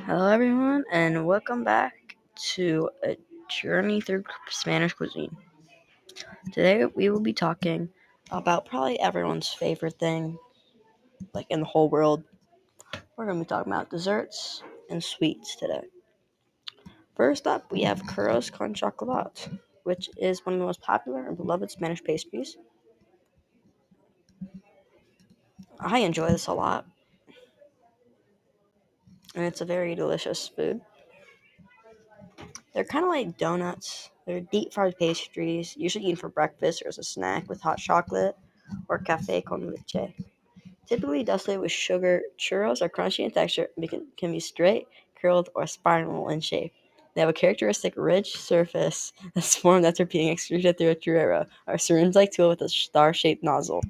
Hello, everyone, and welcome back to a journey through Spanish cuisine. Today, we will be talking about probably everyone's favorite thing, like in the whole world. We're going to be talking about desserts and sweets today. First up, we have churros con chocolate, which is one of the most popular and beloved Spanish pastries. I enjoy this a lot, and it's a very delicious food. They're kind of like donuts. They're deep fried pastries, usually eaten for breakfast or as a snack with hot chocolate or cafe con leche. Typically dusted with sugar, churros are crunchy in texture and can be straight, curled, or spiral in shape. They have a characteristic ridge surface that's formed after being extruded through a churrero, or syringe-like tool with a star-shaped nozzle.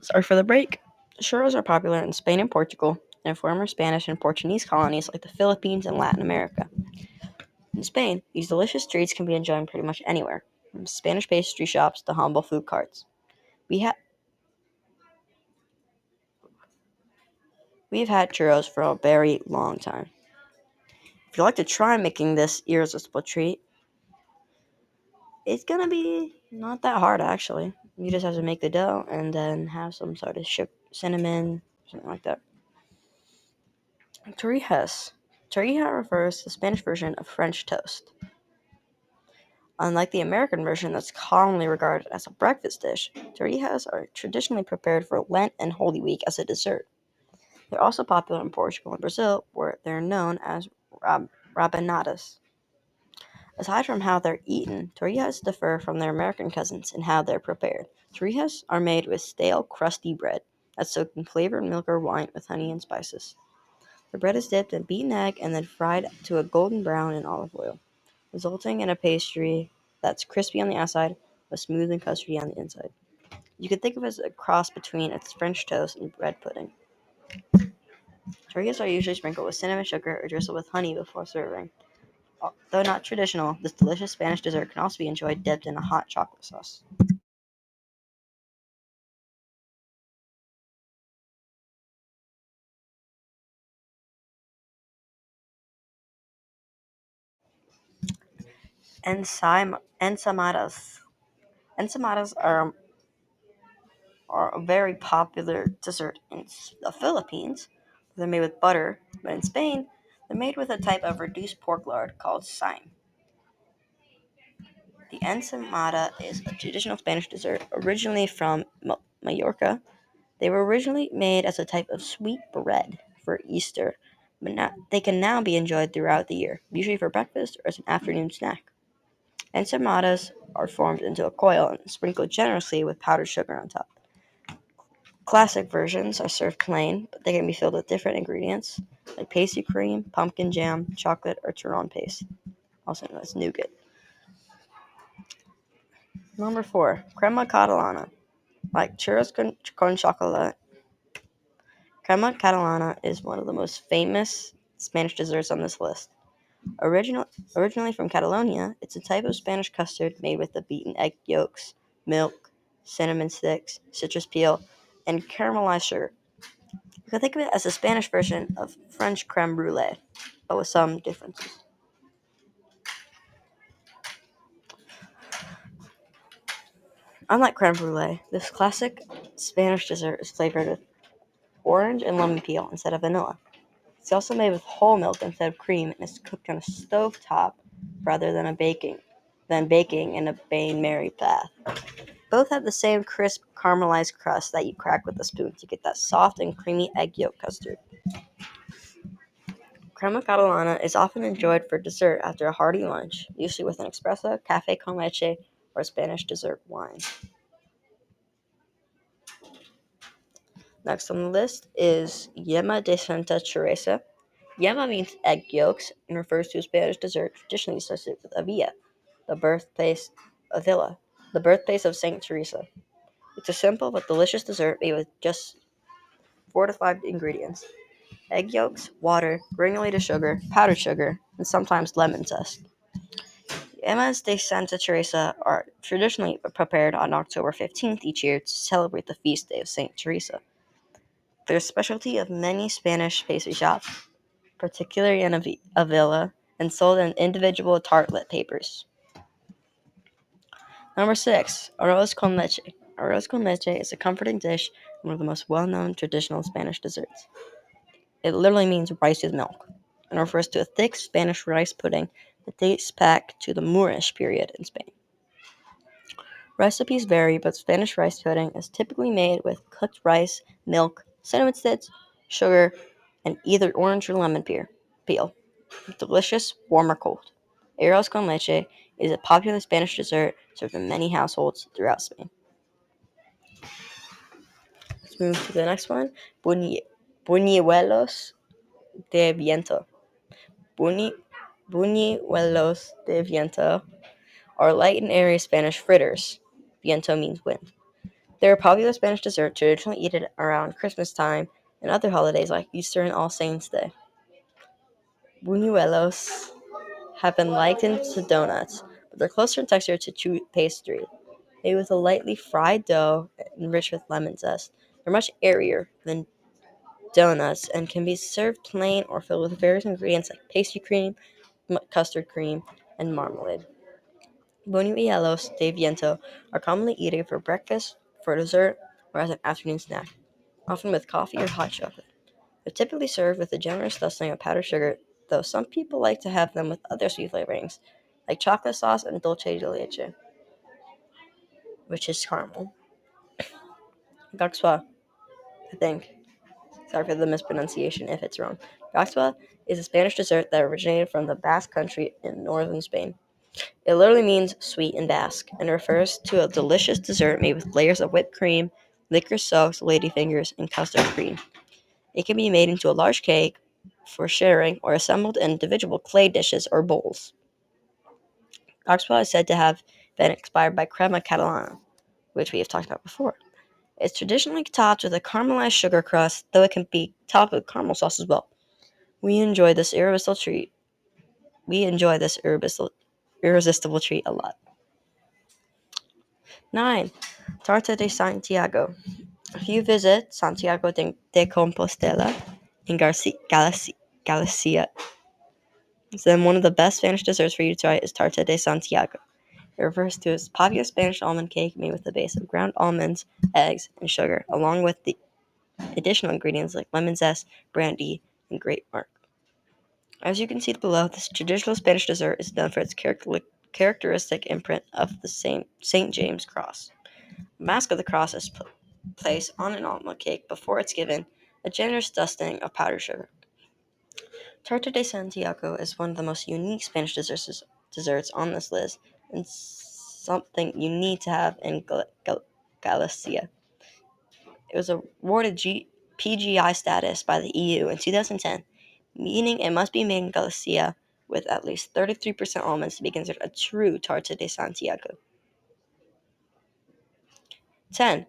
Sorry for the break. Churros are popular in Spain and Portugal, and former Spanish and Portuguese colonies like the Philippines and Latin America. In Spain, these delicious treats can be enjoyed pretty much anywhere, from Spanish pastry shops to humble food carts. We have We've had churros for a very long time. If you'd like to try making this irresistible treat, it's gonna be not that hard actually. You just have to make the dough and then have some sort of cinnamon, something like that. Torrijas. Torrija refers to the Spanish version of French toast. Unlike the American version that's commonly regarded as a breakfast dish, torrijas are traditionally prepared for Lent and Holy Week as a dessert. They're also popular in Portugal and Brazil, where they're known as rabanadas. Aside from how they're eaten, tortillas differ from their American cousins in how they're prepared. Tortillas are made with stale, crusty bread that's soaked in flavored milk or wine with honey and spices. The bread is dipped in beaten egg and then fried to a golden brown in olive oil, resulting in a pastry that's crispy on the outside but smooth and custardy on the inside. You could think of it as a cross between its French toast and bread pudding. Tortillas are usually sprinkled with cinnamon sugar or drizzled with honey before serving. Though not traditional, this delicious Spanish dessert can also be enjoyed dipped in a hot chocolate sauce. Ensamadas. Ensamadas are a very popular dessert in the Philippines. They're made with butter, but in Spain, they're made with a type of reduced pork lard called sime. The ensamada is a traditional Spanish dessert originally from Mallorca. They were originally made as a type of sweet bread for Easter, but now they can now be enjoyed throughout the year, usually for breakfast or as an afternoon snack. Ensamadas are formed into a coil and sprinkled generously with powdered sugar on top. Classic versions are served plain, but they can be filled with different ingredients like pastry cream, pumpkin jam, chocolate, or turon paste, also known as nougat. Number 4, crema catalana. Like churros con chocolate, crema catalana is one of the most famous Spanish desserts on this list. Original, Originally from Catalonia, it's a type of Spanish custard made with the beaten egg yolks, milk, cinnamon sticks, citrus peel, and caramelized sugar. You can think of it as a Spanish version of French creme brulee, but with some differences. Unlike creme brulee, this classic Spanish dessert is flavored with orange and lemon peel instead of vanilla. It's also made with whole milk instead of cream and is cooked on a stove top rather than baking in a bain-marie bath. Both have the same crisp caramelized crust that you crack with a spoon to get that soft and creamy egg yolk custard. Crema catalana is often enjoyed for dessert after a hearty lunch, usually with an espresso, cafe con leche, or Spanish dessert wine. Next on the list is yema de Santa Teresa. Yema means egg yolks and refers to a Spanish dessert traditionally associated with Avila, the birthplace Avila, the birthplace of Saint Teresa. It's a simple but delicious dessert made with just 4 to 5 ingredients: egg yolks, water, granulated sugar, powdered sugar, and sometimes lemon zest. Emas de Santa Teresa are traditionally prepared on October 15th each year to celebrate the feast day of Saint Teresa. They're a specialty of many Spanish pastry shops, particularly in Avila, and sold in individual tartlet papers. Number 6, arroz con leche. Arroz con leche is a comforting dish and one of the most well-known traditional Spanish desserts. It literally means rice with milk and refers to a thick Spanish rice pudding that dates back to the Moorish period in Spain. Recipes vary, but Spanish rice pudding is typically made with cooked rice, milk, cinnamon sticks, sugar, and either orange or lemon peel. Delicious, warm or cold. Arroz con leche is a popular Spanish dessert served in many households throughout Spain. Let's move to the next one. Buñuelos de viento. Buñi, Buñuelos de viento are light and airy Spanish fritters. Viento means wind. They're a popular Spanish dessert traditionally eaten around Christmas time and other holidays like Easter and All Saints' Day. Buñuelos have been likened to donuts, but they're closer in texture to chewy pastry. Made with a lightly fried dough enriched with lemon zest, they're much airier than donuts and can be served plain or filled with various ingredients like pastry cream, custard cream, and marmalade. Buñuelos de viento are commonly eaten for breakfast, for dessert, or as an afternoon snack, often with coffee or hot chocolate. They're typically served with a generous dusting of powdered sugar, though some people like to have them with other sweet flavorings, like chocolate sauce and dulce de leche, which is caramel. Gaxwa, I think. Sorry for the mispronunciation if it's wrong. Gaxwa is a Spanish dessert that originated from the Basque country in northern Spain. It literally means sweet in Basque and refers to a delicious dessert made with layers of whipped cream, licorice soaked ladyfingers, and custard cream. It can be made into a large cake for sharing or assembled in individual clay dishes or bowls. Oxford is said to have been inspired by crema catalana, which we have talked about before. It's traditionally topped with a caramelized sugar crust, though it can be topped with caramel sauce as well. We enjoy this irresistible treat. We enjoy this irresistible treat a lot. 9. Tarta de Santiago. If you visit Santiago de Compostela in Galicia, then one of the best Spanish desserts for you to try is Tarta de Santiago. It refers to a popular Spanish almond cake made with a base of ground almonds, eggs, and sugar, along with the additional ingredients like lemon zest, brandy, and grape mark. As you can see below, this traditional Spanish dessert is known for its characteristic imprint of the St. James cross. The mask of the cross is placed on an almond cake before it's given a generous dusting of powdered sugar. Tarta de Santiago is one of the most unique Spanish desserts on this list and something you need to have in Galicia. It was awarded PGI status by the EU in 2010, meaning it must be made in Galicia with at least 33% almonds to be considered a true Tarta de Santiago. 10.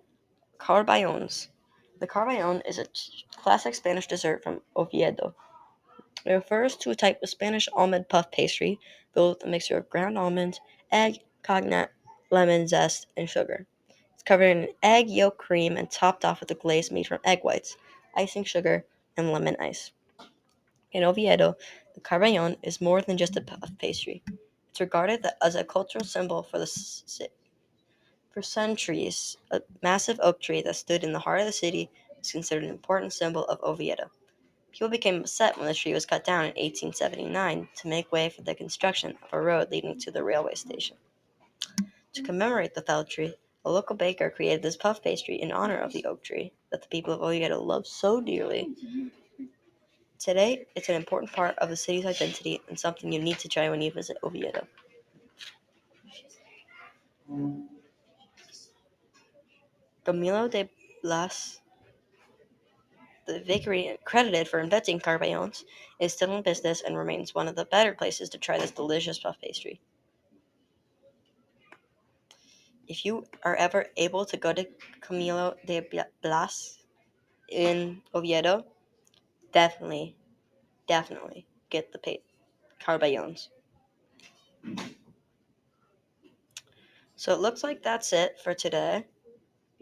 Carballones. The carballon is a classic Spanish dessert from Oviedo. It refers to a type of Spanish almond puff pastry filled with a mixture of ground almonds, egg, cognac, lemon zest, and sugar. It's covered in egg yolk cream and topped off with a glaze made from egg whites, icing sugar, and lemon ice. In Oviedo, the carballon is more than just a puff pastry. It's regarded as a cultural symbol for centuries. A massive oak tree that stood in the heart of the city is considered an important symbol of Oviedo. People became upset when the tree was cut down in 1879 to make way for the construction of a road leading to the railway station. To commemorate the felled tree, a local baker created this puff pastry in honor of the oak tree that the people of Oviedo love so dearly. Today, it's an important part of the city's identity and something you need to try when you visit Oviedo. Camilo de Blas, the bakery credited for inventing carballons, is still in business and remains one of the better places to try this delicious puff pastry. If you are ever able to go to Camilo de Blas in Oviedo, definitely get the carballones. So it looks like that's it for today.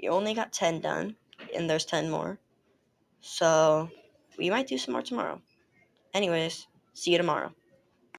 We only got 10 done, and there's 10 more. So we might do some more tomorrow. Anyways, see you tomorrow.